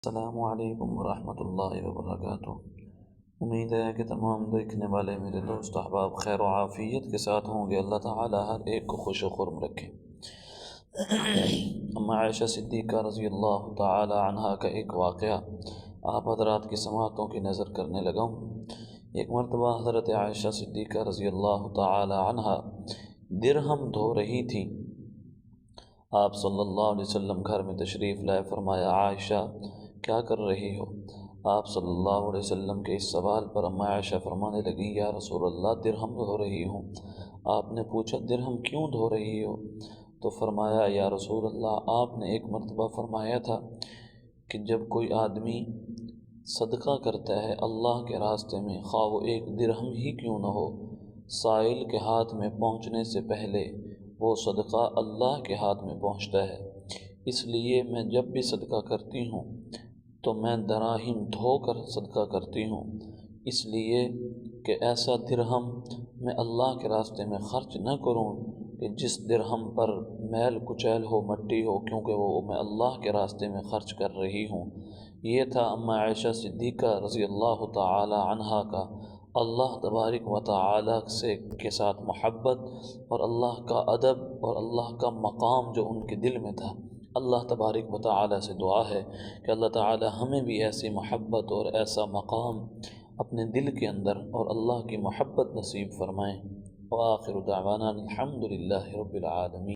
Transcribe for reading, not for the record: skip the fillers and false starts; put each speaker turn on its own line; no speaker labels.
السلام علیکم ورحمۃ اللہ وبرکاتہ۔ امید ہے کہ تمام دیکھنے والے میرے دوست احباب خیر و عافیت کے ساتھ ہوں گے۔ اللہ تعالی ہر ایک کو خوش و خرم رکھے۔ اما عائشہ صدیقہ رضی اللہ تعالی عنہا کا ایک واقعہ آپ حضرات کی سماعتوں کی نظر کرنے لگا ہوں۔ ایک مرتبہ حضرت عائشہ صدیقہ رضی اللہ تعالی عنہا درہم دھو رہی تھی۔ آپ صلی اللہ علیہ وسلم گھر میں تشریف لائے۔ فرمایا عائشہ کیا کر رہی ہو؟ آپ صلی اللہ علیہ وسلم کے اس سوال پر اما عائشہ فرمانے لگی یا رسول اللہ درہم دھو رہی ہوں۔ آپ نے پوچھا درہم کیوں دھو رہی ہو؟ تو فرمایا یا رسول اللہ آپ نے ایک مرتبہ فرمایا تھا کہ جب کوئی آدمی صدقہ کرتا ہے اللہ کے راستے میں، خواہ وہ ایک درہم ہی کیوں نہ ہو، سائل کے ہاتھ میں پہنچنے سے پہلے وہ صدقہ اللہ کے ہاتھ میں پہنچتا ہے۔ اس لیے میں جب بھی صدقہ کرتی ہوں تو میں دراہم دھو کر صدقہ کرتی ہوں، اس لیے کہ ایسا درہم میں اللہ کے راستے میں خرچ نہ کروں کہ جس درہم پر میل کچیل ہو، مٹی ہو، کیونکہ وہ میں اللہ کے راستے میں خرچ کر رہی ہوں۔ یہ تھا اما عائشہ صدیقہ رضی اللہ تعالی عنہا کا اللہ تبارک و تعالی سے کے ساتھ محبت اور اللہ کا ادب اور اللہ کا مقام جو ان کے دل میں تھا۔ اللہ تبارک و تعالی سے دعا ہے کہ اللہ تعالی ہمیں بھی ایسی محبت اور ایسا مقام اپنے دل کے اندر اور اللہ کی محبت نصیب فرمائیں۔ وآخر دعوانا الحمد للہ رب العالمین۔